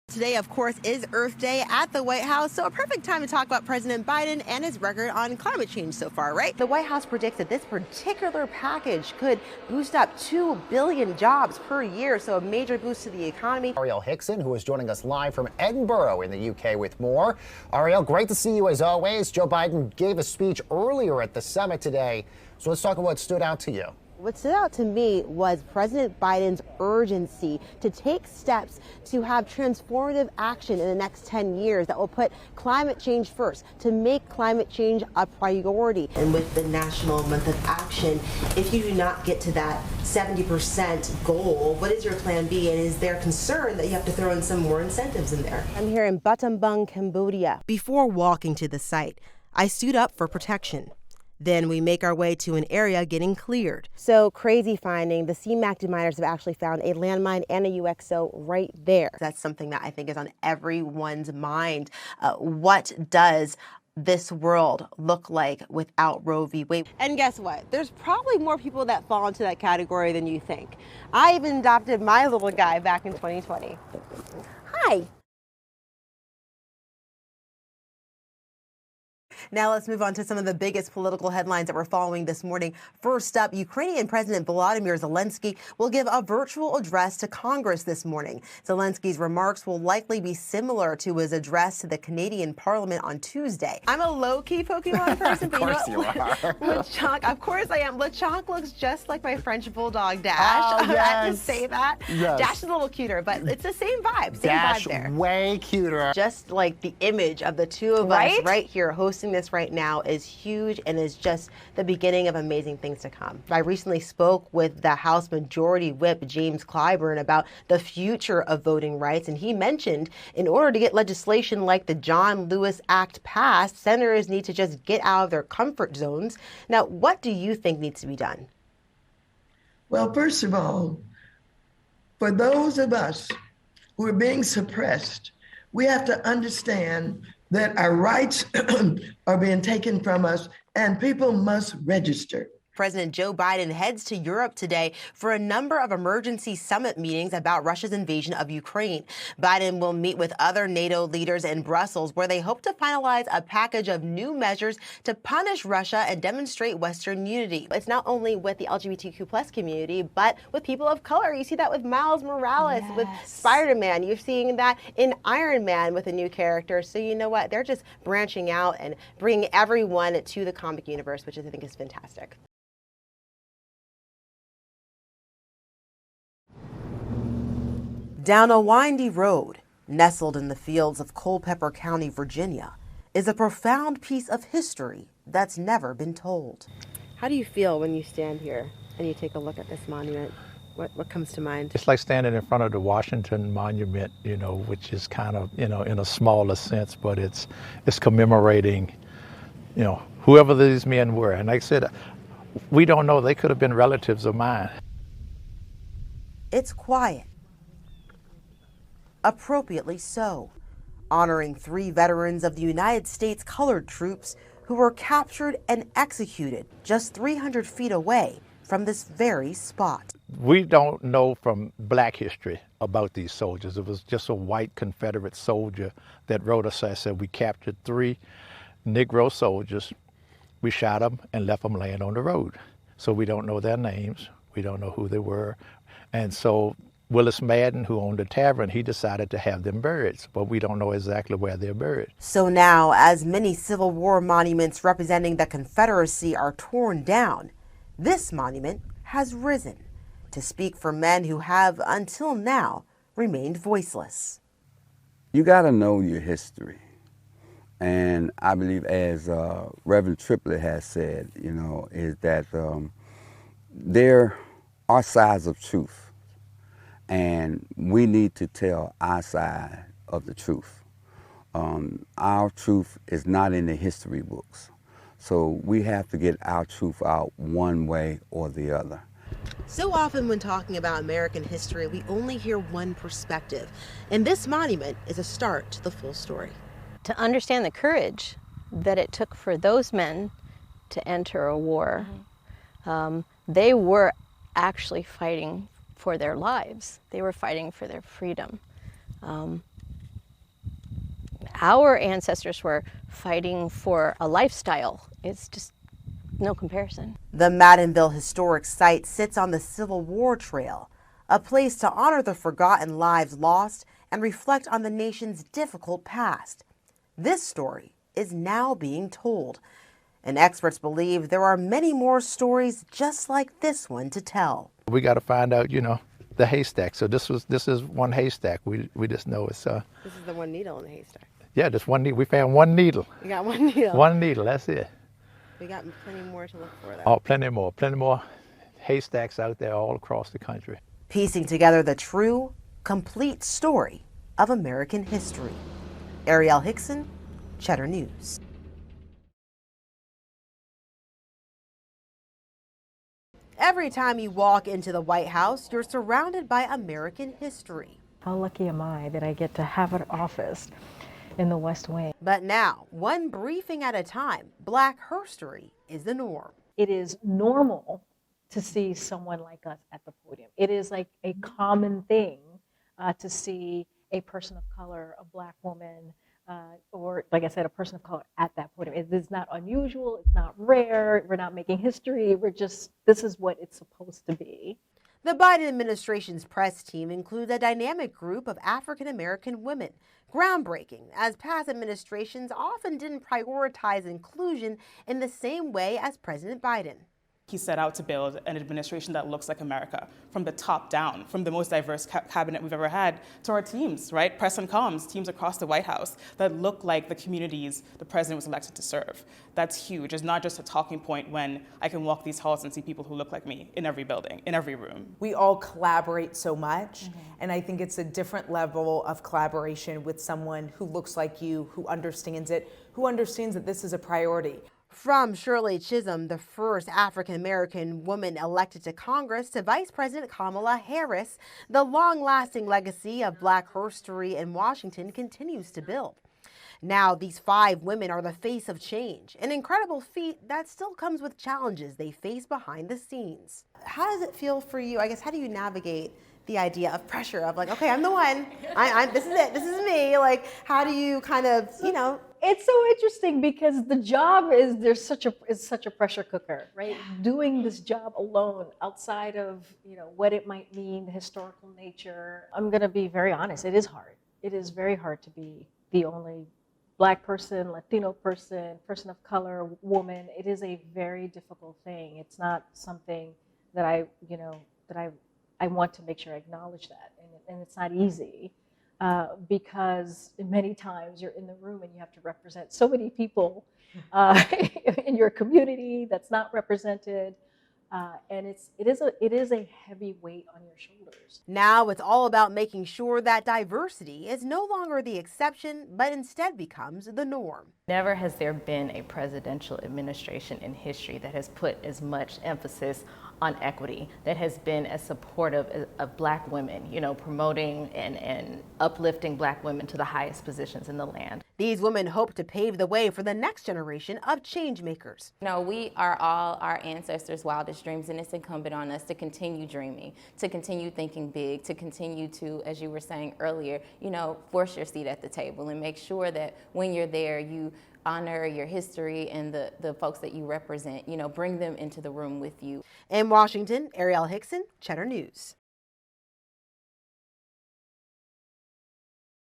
Today, of course, is Earth Day at the White House, so a perfect time to talk about President Biden and his record on climate change so far, right? The White House predicts that this particular package could boost up 2 billion jobs per year, so a major boost to the economy. Arielle Hixson, who is joining us live from Edinburgh in the UK with more. Arielle, great to see you as always. Joe Biden gave a speech earlier at the summit today, so let's talk about what stood out to you. What stood out to me was President Biden's urgency to take steps to have transformative action in the next 10 years that will put climate change first, to make climate change a priority. And with the National Month of Action, if you do not get to that 70% goal, what is your plan B? And is there concern that you have to throw in some more incentives in there? I'm here in Battambang, Cambodia. Before walking to the site, I suit up for protection. Then we make our way to an area getting cleared. So crazy finding, the CMAC deminers have actually found a landmine and a UXO right there. That's something that I think is on everyone's mind. What does this world look like without Roe v. Wade? And guess what? There's probably more people that fall into that category than you think. I even adopted my little guy back in 2020. Hi. Now let's move on to some of the biggest political headlines that we're following this morning. First up, Ukrainian President Volodymyr Zelensky will give a virtual address to Congress this morning. Zelensky's remarks will likely be similar to his address to the Canadian Parliament on Tuesday. I'm a low-key Pokemon person, but you are. LeChonk, of course I am. LeChonk looks just like my French bulldog Dash. Oh, yes. I have to say that. Yes. Dash is a little cuter, but it's the same vibe. Same Dash, vibe there. way cuter. Just like the image of the two of us right here hosting this right now is huge and is just the beginning of amazing things to come. I recently spoke with the House Majority Whip James Clyburn about the future of voting rights, and he mentioned in order to get legislation like the John Lewis Act passed, senators need to just get out of their comfort zones. Now, what do you think needs to be done? Well, first of all, for those of us who are being suppressed, we have to understand that our rights are being taken from us and people must register. President Joe Biden heads to Europe today for a number of emergency summit meetings about Russia's invasion of Ukraine. Biden will meet with other NATO leaders in Brussels, where they hope to finalize a package of new measures to punish Russia and demonstrate Western unity. It's not only with the LGBTQ plus community, but with people of color. You see that with Miles Morales, with Spider-Man. You're seeing that in Iron Man with a new character. So you know what? They're just branching out and bringing everyone to the comic universe, which I think is fantastic. Down a windy road, nestled in the fields of Culpeper County, Virginia, is a profound piece of history that's never been told. How do you feel when you stand here and you take a look at this monument? What comes to mind? It's like standing in front of the Washington Monument, you know, which is kind of, you know, in a smaller sense, but it's commemorating, you know, whoever these men were. And like I said, we don't know. They could have been relatives of mine. It's quiet. Appropriately so, honoring 3 veterans of the United States colored troops who were captured and executed just 300 feet away from this very spot. We don't know from Black history about these soldiers. It was just a white Confederate soldier that wrote us and said, we captured 3 Negro soldiers, we shot them and left them laying on the road. So we don't know their names, we don't know who they were. And so Willis Madden, who owned a tavern, he decided to have them buried, but we don't know exactly where they're buried. So now, as many Civil War monuments representing the Confederacy are torn down, this monument has risen to speak for men who have, until now, remained voiceless. You got to know your history. And I believe, as Reverend Triplett has said, you know, is that there are sides of truth. And we need to tell our side of the truth. Our truth is not in the history books. So we have to get our truth out one way or the other. So often when talking about American history, we only hear one perspective. And this monument is a start to the full story. To understand the courage that it took for those men to enter a war, they were actually fighting for their lives. They were fighting for their freedom. our ancestors were fighting for a lifestyle. It's just no comparison. The Maddenville Historic Site sits on the Civil War Trail, a place to honor the forgotten lives lost and reflect on the nation's difficult past. This story is now being told, and experts believe there are many more stories just like this one to tell. We got to find out, the haystack. So this is one haystack. We just know it's This is the one needle in the haystack. yeah, just one needle. We found one needle. We got one needle. One needle. That's it. We got plenty more to look for, though. Oh, plenty more haystacks out there all across the country. Piecing together the true, complete story of American history. Arielle Hixson, Cheddar News. Every time you walk into the White House, you're surrounded by American history. How lucky am I that I get to have an office in the West Wing? But now, one briefing at a time, Black herstory is the norm. It is normal to see someone like us at the podium. It is like a common thing to see a person of color, a Black woman, or like I said, a person of color at that podium. It is not unusual, it's not rare, we're not making history, this is what it's supposed to be. The Biden administration's press team includes a dynamic group of African American women. Groundbreaking, as past administrations often didn't prioritize inclusion in the same way as President Biden. He set out to build an administration that looks like America, from the top down, from the most diverse cabinet we've ever had, to our teams, right? Press and comms, teams across the White House that look like the communities the president was elected to serve. That's huge. It's not just a talking point when I can walk these halls and see people who look like me in every building, in every room. We all collaborate so much, and I think it's a different level of collaboration with someone who looks like you, who understands it, who understands that this is a priority. From Shirley Chisholm, the first African-American woman elected to Congress, to Vice President Kamala Harris, the long-lasting legacy of Black herstory in Washington continues to build. Now, these 5 women are the face of change, an incredible feat that still comes with challenges they face behind the scenes. How does it feel for you? I guess, how do you navigate the idea of pressure of like, okay, I'm the one, this is it, this is me. Like, how do you kind of, It's so interesting because the job is such a pressure cooker, right? Doing this job alone, outside of what it might mean, the historical nature. I'm gonna be very honest. It is hard. It is very hard to be the only Black person, Latino person, person of color, woman. It is a very difficult thing. It's not something that I want to make sure I acknowledge that, and it's not easy. Because many times you're in the room and you have to represent so many people in your community that's not represented, and it is a heavy weight on your shoulders. Now it's all about making sure that diversity is no longer the exception, but instead becomes the norm. Never has there been a presidential administration in history that has put as much emphasis on equity, that has been as supportive of Black women, promoting and uplifting Black women to the highest positions in the land. These women hope to pave the way for the next generation of change makers. We are all our ancestors' wildest dreams, and it's incumbent on us to continue dreaming, to continue thinking big, to continue to, as you were saying earlier, force your seat at the table and make sure that when you're there, you honor your history and the folks that you represent, bring them into the room with you. In Washington, Arielle Hixson, Cheddar News.